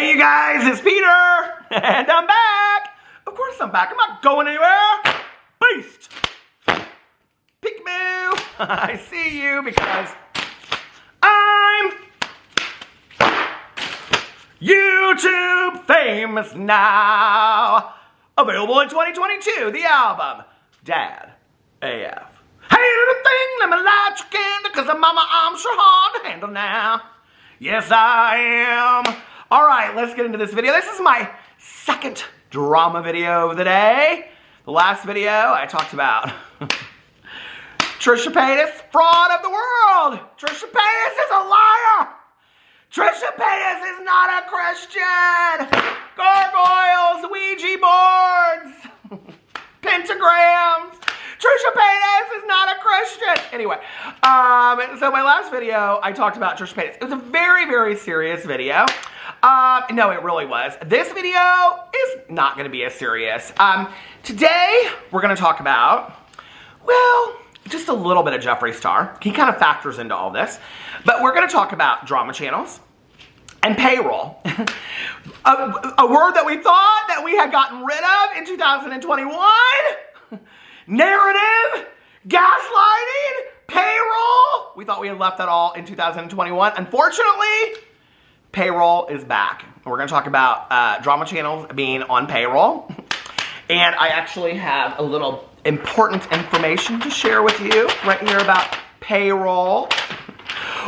Hey you guys, it's Peter, and I'm back. Of course I'm back. I'm not going anywhere. Beast. Peekaboo. I see you because I'm YouTube famous now. Available in 2022, the album Dad AF. Hey little thing, let me light your candle, cause mama, I'm sure hard to handle now. Yes, I am. All right, let's get into this video. This is my second drama video of the day. The last video I talked about Trisha Paytas, fraud of the world. Trisha Paytas is a liar. Trisha Paytas is not a Christian. Gargoyles, Ouija boards, pentagrams. Trisha Paytas is not a Christian. Anyway, so my last video, I talked about Trisha Paytas. It was a very, very serious video. No, it really was. This video is not going to be as serious. Today, we're going to talk about, well, just a little bit of Jeffree Star. He kind of factors into all this. But we're going to talk about drama channels and payroll. a word that we thought that we had gotten rid of in 2021. Narrative, gaslighting, payroll. We thought we had left that all in 2021. Unfortunately, payroll is back. We're going to talk about drama channels being on payroll. And I actually have a little important information to share with you right here about payroll.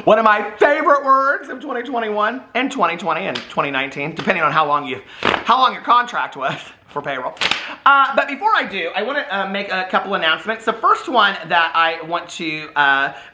One of my favorite words of 2021 and 2020 and 2019, depending on how long your contract was for payroll. But before I do, I want to make a couple announcements. The first one that I want to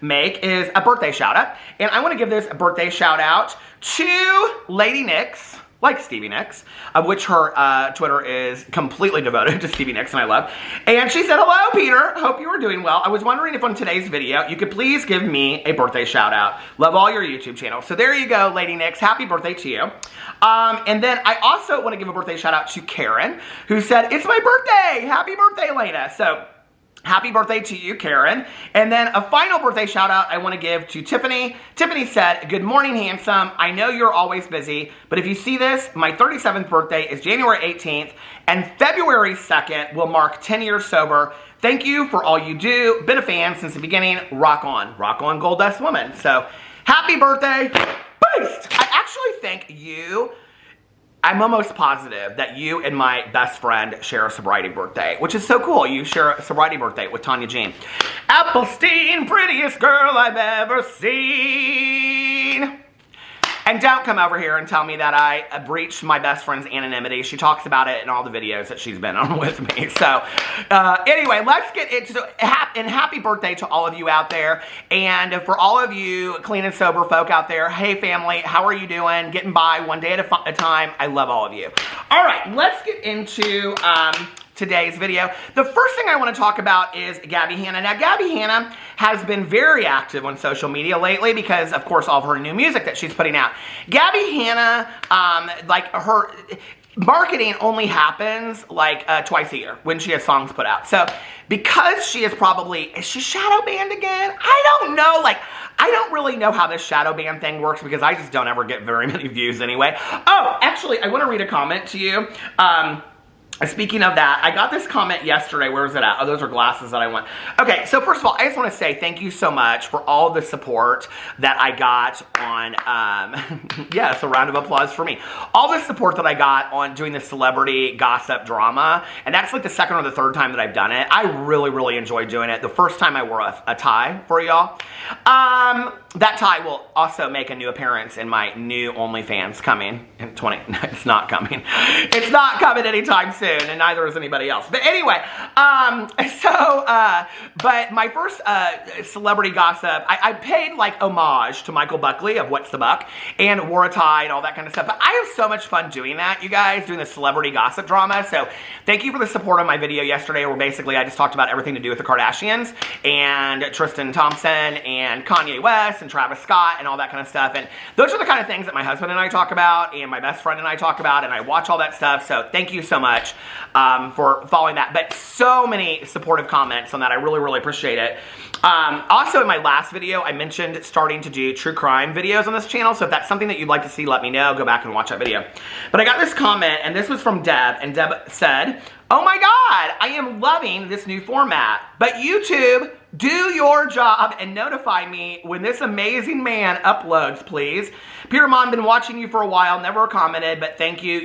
make is a birthday shout out. And I want to give this a birthday shout out to Lady Nicks, like Stevie Nicks, of which her Twitter is completely devoted to Stevie Nicks, and I love. And she said, hello, Peter. Hope you are doing well. I was wondering if on today's video, you could please give me a birthday shout out. Love all your YouTube channels. So there you go, Lady Nicks. Happy birthday to you. And then I also want to give a birthday shout out to Karen, who said, it's my birthday. Happy birthday, Lena. So happy birthday to you, Karen. And then a final birthday shout out I want to give to Tiffany. Tiffany said, good morning, handsome. I know you're always busy, but if you see this, my 37th birthday is January 18th, and February 2nd will mark 10 years sober. Thank you for all you do. Been a fan since the beginning. Rock on. Rock on, Gold Dust Woman. So happy birthday. Beast. I actually think I'm almost positive that you and my best friend share a sobriety birthday, which is so cool. You share a sobriety birthday with Tanya Jean. Applestein, prettiest girl I've ever seen. And don't come over here and tell me that I breached my best friend's anonymity. She talks about it in all the videos that she's been on with me. So anyway, let's get into and happy birthday to all of you out there. And for all of you clean and sober folk out there, hey family, how are you doing? Getting by one day at a time. I love all of you. All right, let's get into today's video. The first thing I want to talk about is Gabby Hannah. Now, Gabby Hannah has been very active on social media lately because, of course, all of her new music that she's putting out. Gabby Hannah, like her marketing only happens like twice a year when she has songs put out. So because she is she shadow banned again? I don't know, I don't really know how this shadow ban thing works because I just don't ever get very many views anyway. Oh, actually, I want to read a comment to you. Speaking of that, I got this comment yesterday. Where is it at? Oh, those are glasses that I want. Okay, so first of all, I just want to say thank you so much for all the support that I got on, yes, a round of applause for me. All the support that I got on doing the celebrity gossip drama, and that's like the second or the third time that I've done it. I really, really enjoyed doing it. The first time I wore a tie for y'all. That tie will also make a new appearance in my new OnlyFans coming in it's not coming. It's not coming anytime soon. And neither is anybody else. But anyway, but my first celebrity gossip, I paid like homage to Michael Buckley of What's the Buck and wore a tie and all that kind of stuff. But I have so much fun doing that, you guys, doing the celebrity gossip drama. So thank you for the support on my video yesterday where basically I just talked about everything to do with the Kardashians and Tristan Thompson and Kanye West and and Travis Scott and all that kind of stuff. And those are the kind of things that my husband and I talk about and my best friend and I talk about, and I watch all that stuff. So thank you so much for following that. But so many supportive comments on that. I really, really appreciate it. Also, in my last video, I mentioned starting to do true crime videos on this channel. So if that's something that you'd like to see, let me know. Go back and watch that video. But I got this comment, and this was from Deb. And Deb said, "Oh my God, I am loving this new format. But YouTube, do your job and notify me when this amazing man uploads, please. Peter Monn, been watching you for a while, never commented, but thank you.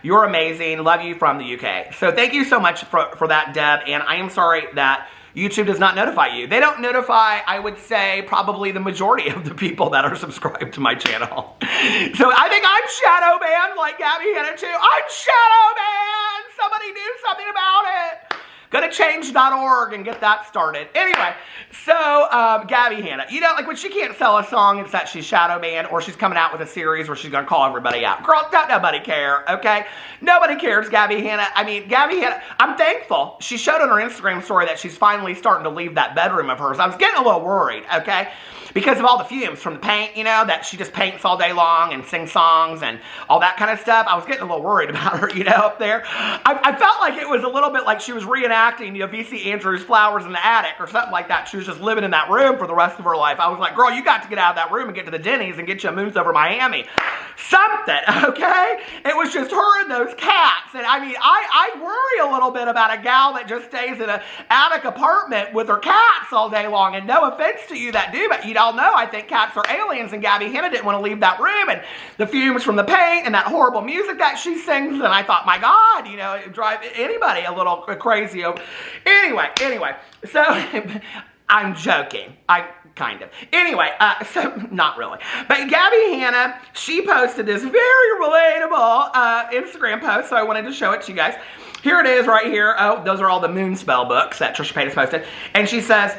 You're amazing. Love you from the UK." So thank you so much for that, Deb. And I am sorry that YouTube does not notify you. They don't notify, I would say, probably the majority of the people that are subscribed to my channel. So I think I'm shadow banned like Gabby Hannah too. I'm shadow banned! Somebody do something about it. Go to change.org and get that started. Anyway, so Gabby Hannah, you know, like when she can't sell a song, it's that she's shadow banned, or she's coming out with a series where she's gonna call everybody out. Girl, don't nobody care, okay? Nobody cares, Gabby Hannah. I mean, Gabby Hannah, I'm thankful. She showed on her Instagram story that she's finally starting to leave that bedroom of hers. I was getting a little worried, okay? Because of all the fumes from the paint, you know, that she just paints all day long and sings songs and all that kind of stuff. I was getting a little worried about her, you know, up there. I felt like it was a little bit like she was reenacting, you know, V.C. Andrews' Flowers in the Attic or something like that. She was just living in that room for the rest of her life. I was like, girl, you got to get out of that room and get to the Denny's and get you a Moons Over Miami. Something, okay? It was just her and those cats. And I mean, I worry a little bit about a gal that just stays in an attic apartment with her cats all day long. And no offense to you that do, but you all know I think cats are aliens, and Gabby Hannah didn't want to leave that room, and the fumes from the paint and that horrible music that she sings, and I thought, my God, you know, it would drive anybody a little crazy. Anyway, so I'm joking. Kind of. Anyway, so not really. But Gabby Hannah, she posted this very relatable Instagram post, so I wanted to show it to you guys. Here it is right here. Oh, those are all the moon spell books that Trisha Paytas posted. And she says,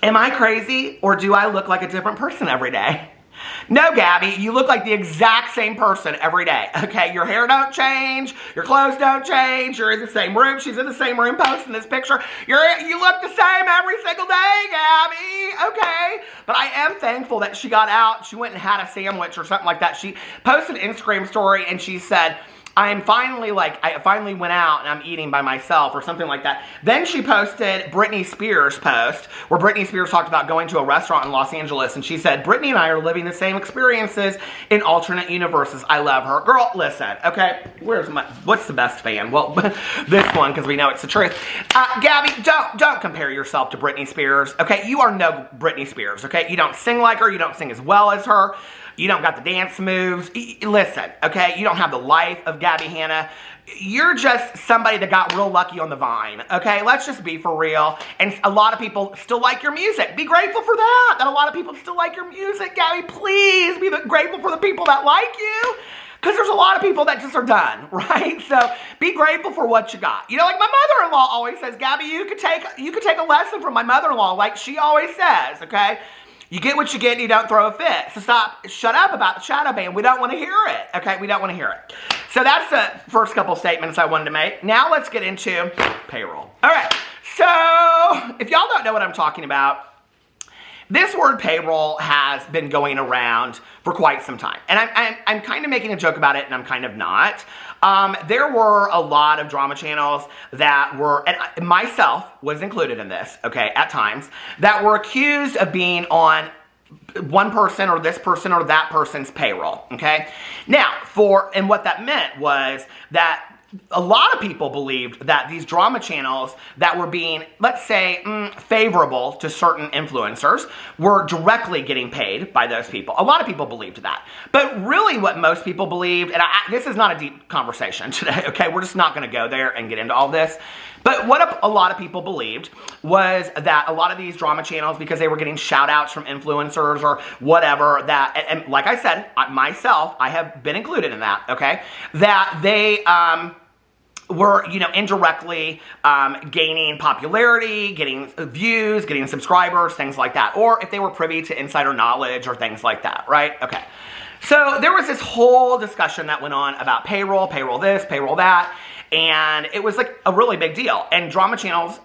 "Am I crazy, or do I look like a different person every day?" No, Gabby, you look like the exact same person every day, okay? Your hair don't change, your clothes don't change, you're in the same room, she's in the same room posting this picture. You look the same every single day, Gabby, okay? But I am thankful that she got out, she went and had a sandwich or something like that. She posted an Instagram story and she said, I finally went out and I'm eating by myself or something like that. Then she posted Britney Spears' post where Britney Spears talked about going to a restaurant in Los Angeles, and she said, Britney and I are living the same experiences in alternate universes. I love her. Girl, listen, okay, what's the best fan? Well, this one, because we know it's the truth. Gabby, don't compare yourself to Britney Spears, okay? You are no Britney Spears, okay? You don't sing like her, you don't sing as well as her. You don't got the dance moves. Listen, okay? You don't have the life of Gabby Hannah. You're just somebody that got real lucky on the vine, okay? Let's just be for real. And a lot of people still like your music. Be grateful for that a lot of people still like your music, Gabby. Please be grateful for the people that like you. Because there's a lot of people that just are done, right? So be grateful for what you got. You know, like my mother-in-law always says, Gabby, you could take a lesson from my mother-in-law, like she always says, okay? You get what you get and you don't throw a fit. So shut up about the shadow ban. We don't want to hear it, okay? We don't want to hear it. So that's the first couple statements I wanted to make. Now let's get into payroll. All right, so if y'all don't know what I'm talking about, this word payroll has been going around for quite some time. And I'm kind of making a joke about it, and I'm kind of not. There were a lot of drama channels that were, and myself was included in this, okay, at times, that were accused of being on one person or this person or that person's payroll, okay? Now, and what that meant was that a lot of people believed that these drama channels that were being, let's say, favorable to certain influencers were directly getting paid by those people. A lot of people believed that. But really what most people believed, and this is not a deep conversation today, okay? We're just not going to go there and get into all this. But what a lot of people believed was that a lot of these drama channels, because they were getting shout outs from influencers or whatever, that, and like I said, myself, I have been included in that, okay? That they, were, you know, indirectly gaining popularity, getting views, getting subscribers, things like that. Or if they were privy to insider knowledge or things like that, right? Okay. So there was this whole discussion that went on about payroll this, payroll that. And it was like a really big deal. And drama channels,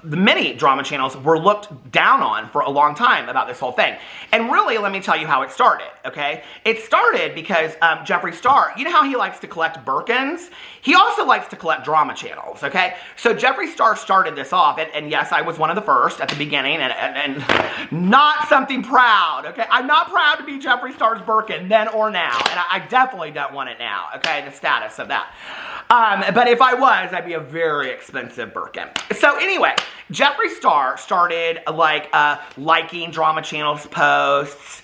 the many drama channels were looked down on for a long time about this whole thing. And really, let me tell you how it started, okay? It started because Jeffree Star, you know how he likes to collect Birkins? He also likes to collect drama channels, okay? So Jeffree Star started this off, and yes, I was one of the first at the beginning, and not something proud, okay? I'm not proud to be Jeffree Star's Birkin then or now, and I definitely don't want it now, okay? The status of that. But if I was, I'd be a very expensive Birkin. So anyway, Jeffree Star started like liking drama channels posts,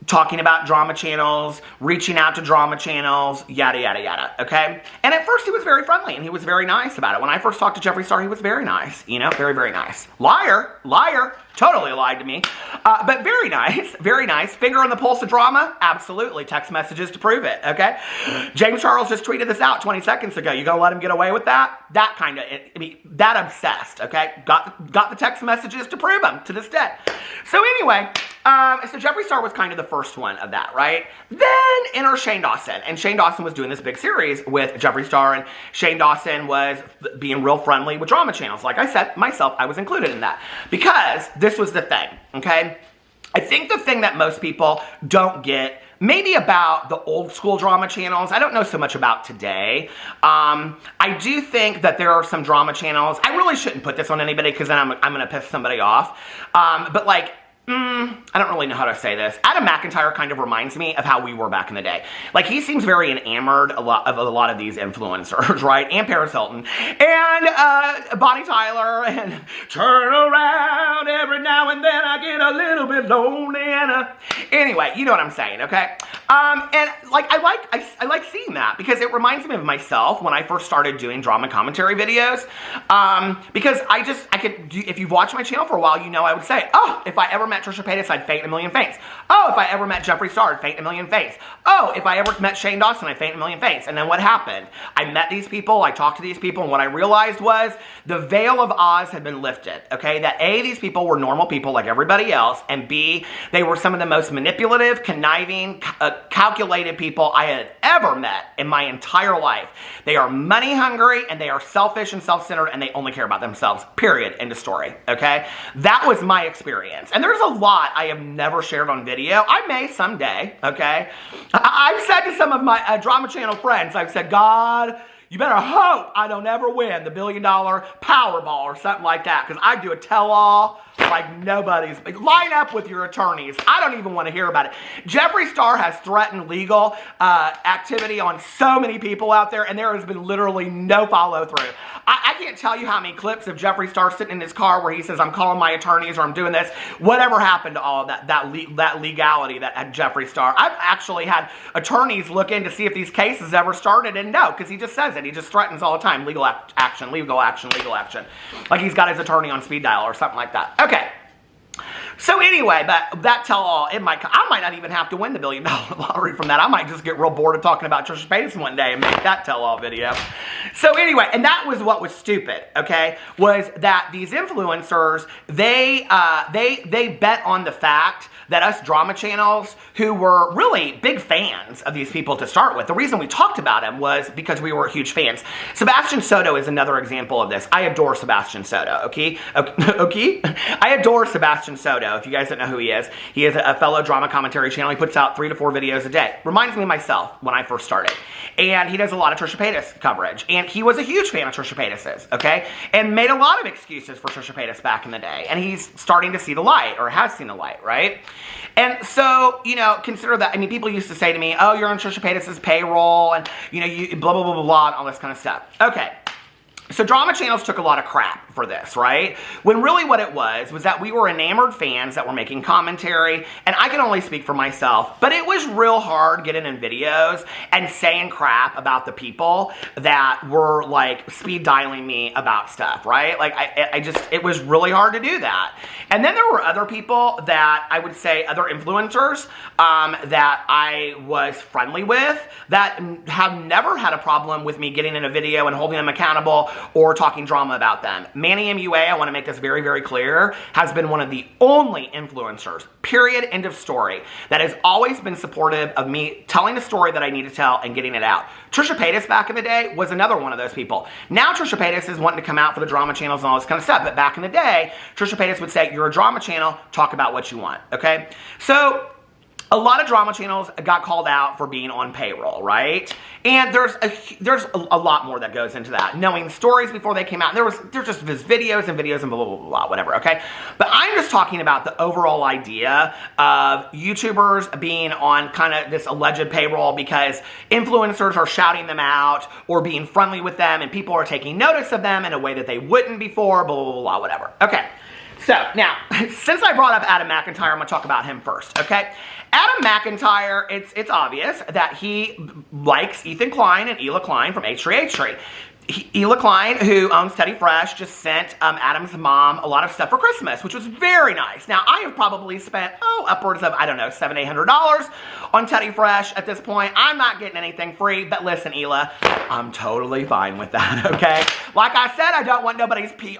talking about drama channels, reaching out to drama channels, yada, yada, yada, okay? And at first he was very friendly and he was very nice about it. When I first talked to Jeffree Star, he was very nice, you know, very, very nice. Liar, totally lied to me. But very nice, very nice. Finger on the pulse of drama? Absolutely. Text messages to prove it, okay? James Charles just tweeted this out 20 seconds ago. You gonna let him get away with that? That kind of, I mean, that obsessed, okay? Got the text messages to prove them to this day. So anyway, so Jeffree Star was kind of the first one of that, right? Then enter Shane Dawson. And Shane Dawson was doing this big series with Jeffree Star, and Shane Dawson was being real friendly with drama channels. Like I said, myself, I was included in that. Because this was the thing, okay? I think the thing that most people don't get, maybe about the old school drama channels, I don't know so much about today. I do think that there are some drama channels, I really shouldn't put this on anybody because then I'm going to piss somebody off. But like, I don't really know how to say this. Adam McIntyre kind of reminds me of how we were back in the day. Like, he seems very enamored a lot of these influencers, right? And Paris Hilton. And Bonnie Tyler. And turn around every now and then I get a little bit lonely. And anyway, you know what I'm saying, okay? And like, I like seeing that because it reminds me of myself when I first started doing drama commentary videos. Because I could do, if you've watched my channel for a while, you know I would say, oh, if I ever met Trisha Paytas, I'd faint in a million faints. Oh, if I ever met Jeffree Star, I'd faint in a million faints. Oh, if I ever met Shane Dawson, I'd faint in a million faints. And then what happened? I met these people, I talked to these people, and what I realized was the veil of Oz had been lifted, okay? That A, these people were normal people like everybody else, and B, they were some of the most manipulative, conniving, calculated people I had ever met in my entire life. They are money hungry, and they are selfish and self-centered, and they only care about themselves, period, end of story, okay? That was my experience. And there's a lot I have never shared on video. I may someday, okay? I've said to some of my drama channel friends, I've said, God, you better hope I don't ever win the $1 billion Powerball or something like that, because I do a tell-all like nobody's. Line up with your attorneys. I don't even want to hear about it. Jeffree Star has threatened legal activity on so many people out there, and there has been literally no follow-through. I can't tell you how many clips of Jeffree Star sitting in his car where he says, I'm calling my attorneys or I'm doing this. Whatever happened to all of that legality that at Jeffree Star? I've actually had attorneys look in to see if these cases ever started, and no, because he just says it. He just threatens all the time. Legal action, legal action, legal action. Like he's got his attorney on speed dial or something like that. Okay. So anyway, but that tell-all, I might not even have to win the $1 billion lottery from that. I might just get real bored of talking about Trisha Paytas one day and make that tell-all video. So anyway, and that was what was stupid, okay, was that these influencers, they bet on the fact that us drama channels who were really big fans of these people to start with, the reason we talked about them was because we were huge fans. Sebastian Soto is another example of this. I adore Sebastian Soto, okay? Okay? I adore Sebastian Soto. If you guys don't know who he is a fellow drama commentary channel. He puts out 3 to 4 videos a day. Reminds me of myself when I first started. And he does a lot of Trisha Paytas coverage. And he was a huge fan of Trisha Paytas's, okay? And made a lot of excuses for Trisha Paytas back in the day. And he's starting to see the light, or has seen the light, right? And so, you know, consider that, I mean, people used to say to me, oh, you're on Trisha Paytas's payroll, and, you know, you blah, blah, blah, blah, blah, and all this kind of stuff. Okay. So drama channels took a lot of crap for this, right? When really what it was that we were enamored fans that were making commentary, and I can only speak for myself, but it was real hard getting in videos and saying crap about the people that were like speed dialing me about stuff, right? Like it was really hard to do that. And then there were other people that I would say, other influencers that I was friendly with that have never had a problem with me getting in a video and holding them accountable or talking drama about them. Manny MUA, I want to make this very, very clear, has been one of the only influencers, period, end of story, that has always been supportive of me telling the story that I need to tell and getting it out. Trisha Paytas back in the day was another one of those people. Now Trisha Paytas is wanting to come out for the drama channels and all this kind of stuff, but back in the day, Trisha Paytas would say, you're a drama channel, talk about what you want, okay? So, a lot of drama channels got called out for being on payroll, right? And there's a lot more that goes into that. Knowing stories before they came out. There's just videos and videos and blah, blah, blah, blah, whatever, okay? But I'm just talking about the overall idea of YouTubers being on kind of this alleged payroll because influencers are shouting them out or being friendly with them and people are taking notice of them in a way that they wouldn't before, blah, blah, blah, blah, whatever. Okay. So, now, since I brought up Adam McIntyre, I'm going to talk about him first, okay? Adam McIntyre, it's obvious that he likes Ethan Klein and Hila Klein from H3H3. Hila Klein, who owns Teddy Fresh, just sent Adam's mom a lot of stuff for Christmas, which was very nice. Now, I have probably spent, upwards of, I don't know, $700, $800 on Teddy Fresh at this point. I'm not getting anything free, but listen, Hila, I'm totally fine with that, okay? Like I said, I don't want nobody's PR,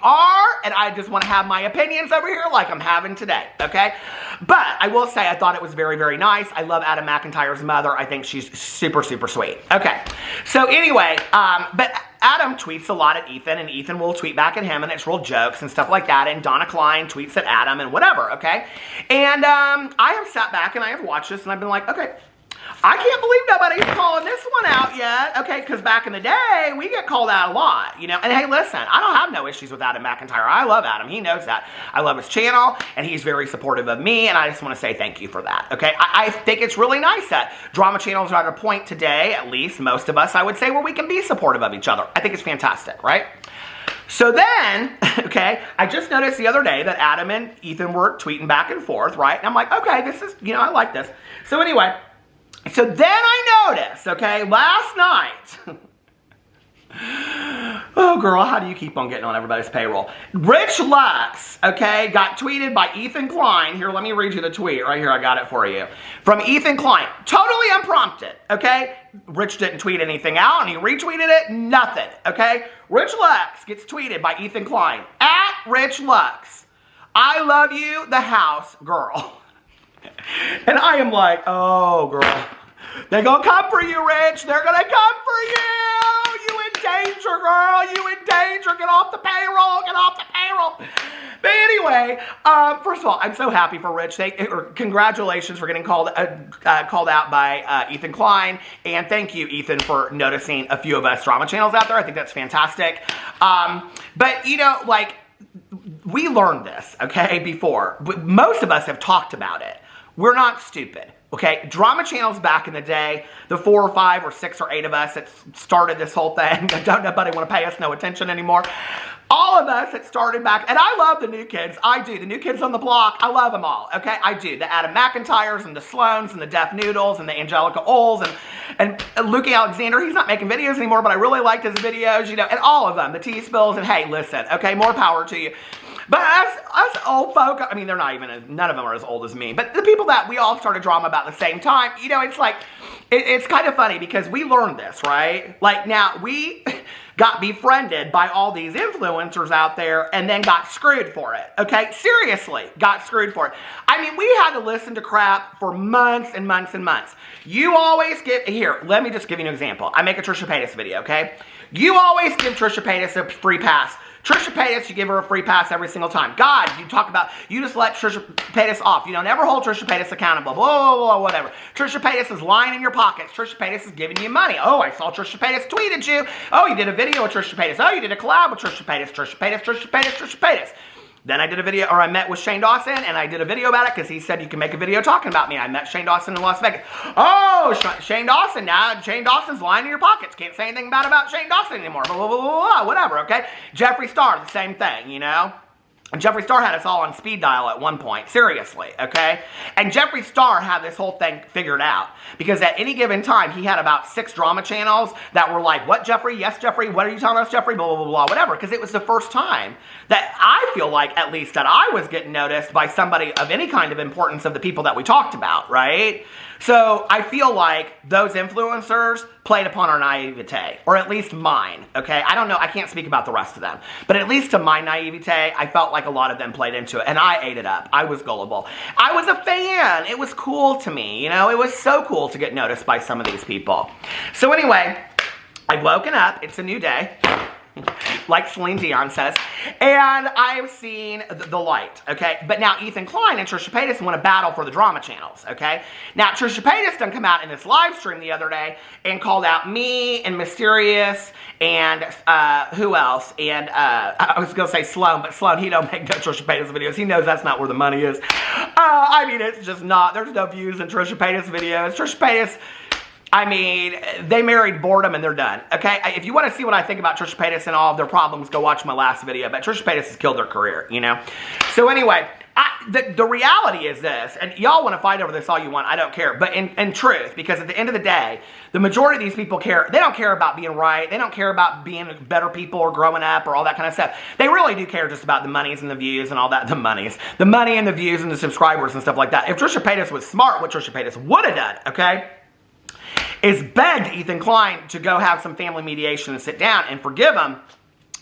and I just want to have my opinions over here like I'm having today, okay? But I will say I thought it was very, very nice. I love Adam McIntyre's mother. I think she's super, super sweet. Okay, so anyway, but Adam tweets a lot at Ethan, and Ethan will tweet back at him, and it's real jokes and stuff like that, and Donna Klein tweets at Adam and whatever, okay? And I have sat back and I have watched this, and I've been like, okay, I can't believe nobody's calling this one out yet, okay? Because back in the day, we get called out a lot, you know? And hey, listen, I don't have no issues with Adam McIntyre. I love Adam. He knows that. I love his channel, and he's very supportive of me, and I just want to say thank you for that, okay? I think it's really nice that drama channels are at a point today, at least most of us, I would say, where we can be supportive of each other. I think it's fantastic, right? So then, okay, I just noticed the other day that Adam and Ethan were tweeting back and forth, right? And I'm like, okay, this is, you know, I like this. So anyway, so then I noticed, okay, last night, oh girl, how do you keep on getting on everybody's payroll? Rich Lux, okay, got tweeted by Ethan Klein. Here, let me read you the tweet right here. I got it for you. From Ethan Klein, totally unprompted, okay? Rich didn't tweet anything out and he retweeted it, nothing, okay? Rich Lux gets tweeted by Ethan Klein. At Rich Lux, I love you, the house girl. And I am like, oh, girl. They're going to come for you, Rich. They're going to come for you. You in danger, girl. You in danger. Get off the payroll. Get off the payroll. But anyway, first of all, I'm so happy for Rich. Congratulations for getting called out by Ethan Klein. And thank you, Ethan, for noticing a few of us drama channels out there. I think that's fantastic. But, you know, like, we learned this, okay, before. Most of us have talked about it. We're not stupid, okay? Drama channels back in the day, the 4 or 5 or 6 or 8 of us that started this whole thing, don't nobody want to pay us no attention anymore. All of us that started back, and I love the new kids. I do. The new kids on the block, I love them all, okay? I do. The Adam McIntyres and the Sloans and the Deaf Noodles and the Angelica Oles and Luke Alexander. He's not making videos anymore, but I really liked his videos, you know, and all of them. The T-Spills, and hey, listen, okay, more power to you. But us old folk, I mean, they're not even, none of them are as old as me, but the people that we all started drama about at the same time, you know, it's like, it's kind of funny because we learned this, right? Like, now, we got befriended by all these influencers out there and then got screwed for it, okay? Seriously, got screwed for it. I mean, we had to listen to crap for months and months and months. You always give, here, let me just give you an example. I make a Trisha Paytas video, okay? You always give Trisha Paytas a free pass. Trisha Paytas, you give her a free pass every single time. God, you talk about, you just let Trisha Paytas off. You don't ever hold Trisha Paytas accountable. Blah, blah, blah, whatever. Trisha Paytas is lying in your pockets. Trisha Paytas is giving you money. Oh, I saw Trisha Paytas tweeted you. Oh, you did a video with Trisha Paytas. Oh, you did a collab with Trisha Paytas. Trisha Paytas, Trisha Paytas, Trisha Paytas. Then I did a video, or I met with Shane Dawson, and I did a video about it because he said you can make a video talking about me. I met Shane Dawson in Las Vegas. Oh, Shane Dawson, now Shane Dawson's lying in your pockets. Can't say anything bad about Shane Dawson anymore. Blah, blah, blah, blah, blah, whatever, okay? Jeffree Star, the same thing, you know? And Jeffree Star had us all on speed dial at one point. Seriously, okay? And Jeffree Star had this whole thing figured out. Because at any given time, he had about 6 drama channels that were like, what, Jeffree? Yes, Jeffree? What are you telling us, Jeffree? Blah, blah, blah, blah, whatever. Because it was the first time that I feel like, at least, that I was getting noticed by somebody of any kind of importance of the people that we talked about, right? So I feel like those influencers played upon our naivete, or at least mine, okay? I don't know, I can't speak about the rest of them, but at least to my naivete, I felt like a lot of them played into it, and I ate it up. I was gullible. I was a fan. It was cool to me, you know? It was so cool to get noticed by some of these people. So anyway, I've woken up. It's a new day, like Celine Dion says, and I've seen the light, okay? But now Ethan Klein and Trisha Paytas want to battle for the drama channels, okay? Now, Trisha Paytas done come out in this live stream the other day and called out me and Mysterious and who else? And I was going to say Sloan, but Sloan, he don't make no Trisha Paytas videos. He knows that's not where the money is. I mean, it's just not. There's no views in Trisha Paytas videos. Trisha Paytas, I mean, they married boredom and they're done, okay? If you want to see what I think about Trisha Paytas and all of their problems, go watch my last video. But Trisha Paytas has killed their career, you know? So anyway, the reality is this, and y'all want to fight over this all you want, I don't care. But in truth, because at the end of the day, the majority of these people care, they don't care about being right, they don't care about being better people or growing up or all that kind of stuff. They really do care just about the monies and the views and all that, the money and the views and the subscribers and stuff like that. If Trisha Paytas was smart, what Trisha Paytas would have done, okay, is begged Ethan Klein to go have some family mediation and sit down and forgive him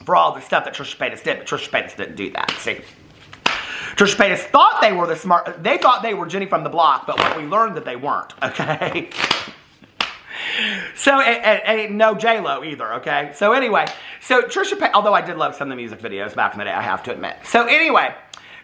for all the stuff that Trisha Paytas did, but Trisha Paytas didn't do that, see. Trisha Paytas thought they were the smart, they thought they were Jenny from the block, but what we learned that they weren't, okay? So, and no J-Lo either, okay? So anyway, so Trisha Paytas, although I did love some of the music videos back in the day, I have to admit. So anyway,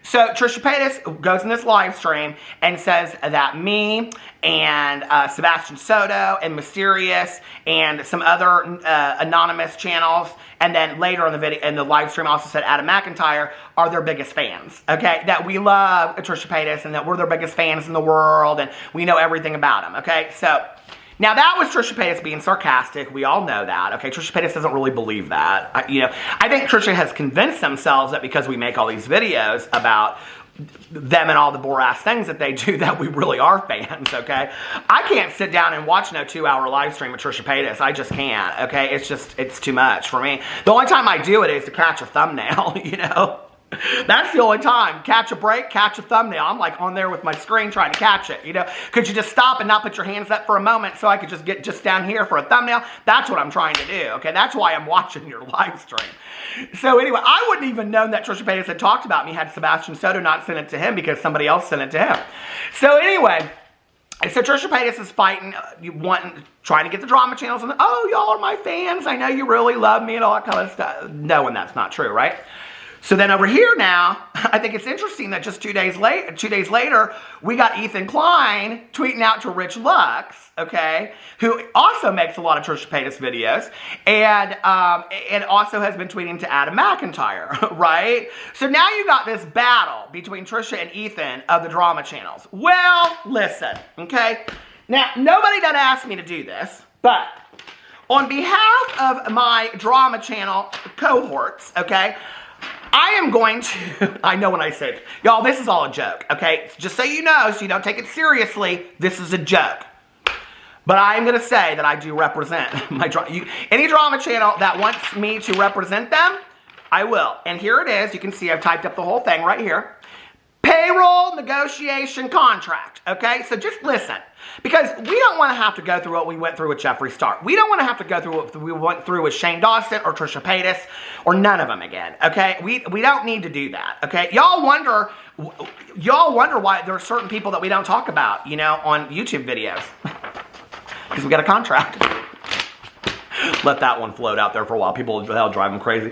so Trisha Paytas goes in this live stream and says that me and Sebastian Soto and Mysterious and some other anonymous channels, and then later in the video, in the live stream also said Adam McIntyre are their biggest fans, okay? That we love Trisha Paytas and that we're their biggest fans in the world and we know everything about them, okay? So, now that was Trisha Paytas being sarcastic. We all know that, okay? Trisha Paytas doesn't really believe that. I think Trisha has convinced themselves that because we make all these videos about them and all the bore-ass things that they do that we really are fans, okay? I can't sit down and watch no 2-hour live stream of Trisha Paytas. I just can't, okay? It's too much for me. The only time I do it is to catch a thumbnail, you know? That's the only time. Catch a break, catch a thumbnail. I'm like on there with my screen trying to catch it, you know. Could you just stop and not put your hands up for a moment so I could just get just down here for a thumbnail? That's what I'm trying to do, okay? That's why I'm watching your live stream. So anyway, I wouldn't even known that Trisha Paytas had talked about me had Sebastian Soto not sent it to him because somebody else sent it to him. So anyway, so Trisha Paytas is fighting, trying to get the drama channels, and oh, y'all are my fans. I know you really love me and all that kind of stuff. Knowing that's not true, right? So then over here now, I think it's interesting that just 2 days later, we got Ethan Klein tweeting out to Rich Lux, okay, who also makes a lot of Trisha Paytas videos, and also has been tweeting to Adam McIntyre, right? So now you got this battle between Trisha and Ethan of the drama channels. Well, listen, okay? Now, nobody done asked me to do this, but on behalf of my drama channel cohorts, okay, I am going to, I know when I say, y'all, this is all a joke, okay? Just so you know, so you don't take it seriously, this is a joke. But I am going to say that I do represent my any drama channel that wants me to represent them, I will. And here it is. You can see I've typed up the whole thing right here. Payroll negotiation contract, okay? So just listen, because we don't want to have to go through what we went through with Jeffree Star. We don't want to have to go through what we went through with Shane Dawson or Trisha Paytas or none of them again, okay? We don't need to do that, okay? Y'all wonder why there are certain people that we don't talk about, you know, on YouTube videos. Because we got a contract. Let that one float out there for a while. That'll drive them crazy.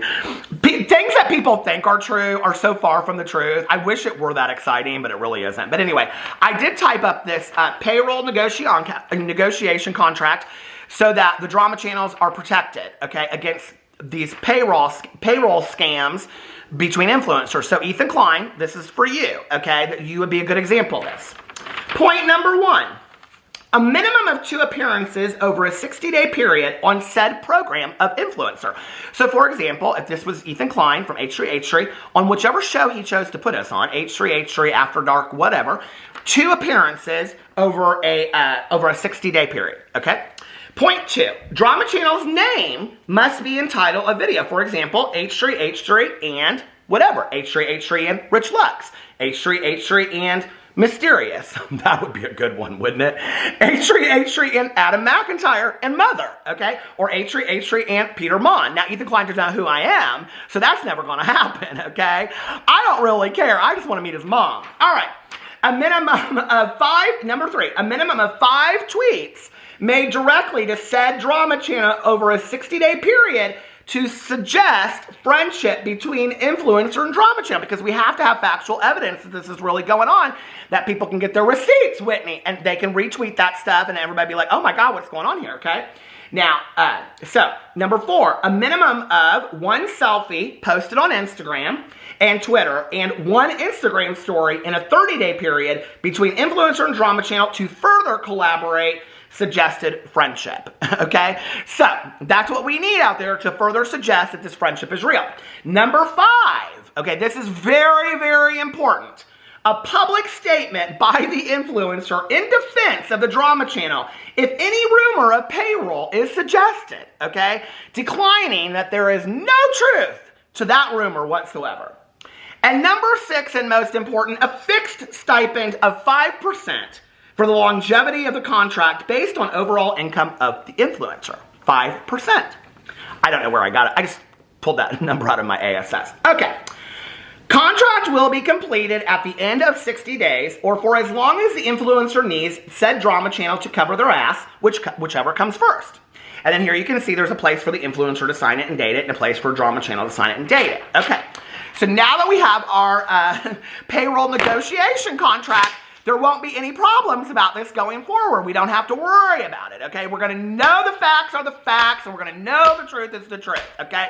Things that people think are true are so far from the truth. I wish it were that exciting, but it really isn't. But anyway, I did type up this payroll negotiation contract so that the drama channels are protected, okay, against these payroll scams between influencers. So Ethan Klein, this is for you, okay? You would be a good example of this. Point number 1. A minimum of 2 appearances over a 60-day period on said program of influencer. So, for example, if this was Ethan Klein from H3H3, on whichever show he chose to put us on, H3H3, After Dark, whatever, 2 appearances over a 60-day period, okay? Point 2, drama channel's name must be entitled a video. For example, H3H3 and whatever, H3H3 and Rich Lux, H3H3 and Mysterious. That would be a good one, wouldn't it? H3, and Adam McIntyre and Mother, okay? Or H3, and Peter Monn. Now, Ethan Klein doesn't know who I am, so that's never going to happen, okay? I don't really care. I just want to meet his mom. All right. Number 3, a minimum of 5 tweets made directly to said drama channel over a 60-day period to suggest friendship between influencer and drama channel, because we have to have factual evidence that this is really going on, that people can get their receipts, Whitney, and they can retweet that stuff and everybody be like, oh my God, what's going on here, okay? Now, so number 4, a minimum of 1 selfie posted on Instagram and Twitter and 1 Instagram story in a 30-day period between influencer and drama channel to further collaborate suggested friendship, okay? So, that's what we need out there to further suggest that this friendship is real. Number 5, okay, this is very, very important. A public statement by the influencer in defense of the drama channel if any rumor of payroll is suggested, okay? Declining that there is no truth to that rumor whatsoever. And number 6, and most important, a fixed stipend of 5% for the longevity of the contract based on overall income of the influencer. 5%. I don't know where I got it. I just pulled that number out of my ASS. Okay. Contract will be completed at the end of 60 days or for as long as the influencer needs said drama channel to cover their ass, whichever comes first. And then here you can see there's a place for the influencer to sign it and date it and a place for drama channel to sign it and date it. Okay. So now that we have our payroll negotiation contract, there won't be any problems about this going forward. We don't have to worry about it, okay? We're going to know the facts are the facts, and we're going to know the truth is the truth, okay?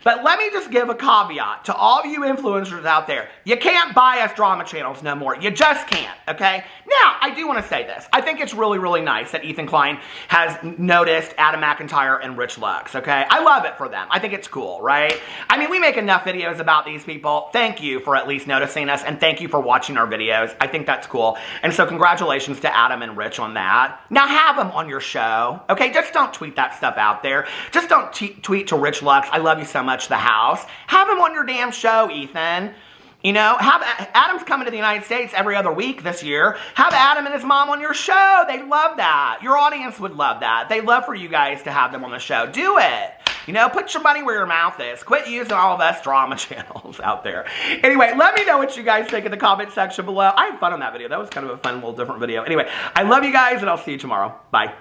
But let me just give a caveat to all of you influencers out there. You can't buy us drama channels no more. You just can't, okay? Now, I do want to say this. I think it's really, really nice that Ethan Klein has noticed Adam McIntyre and Rich Lux, okay? I love it for them. I think it's cool, right? I mean, we make enough videos about these people. Thank you for at least noticing us, and thank you for watching our videos. I think that's cool. And so congratulations to Adam and Rich on that. Now have them on your show, okay? Just don't tweet that stuff out there. Just don't tweet to Rich Lux, I love you so much, the house. Have him on your damn show, Ethan. You know, Adam's coming to the United States every other week this year. Have Adam and his mom on your show. They love that. Your audience would love that. They love for you guys to have them on the show. Do it. You know, put your money where your mouth is. Quit using all of us drama channels out there. Anyway, let me know what you guys think in the comment section below. I had fun on that video. That was kind of a fun little different video. Anyway, I love you guys, and I'll see you tomorrow. Bye.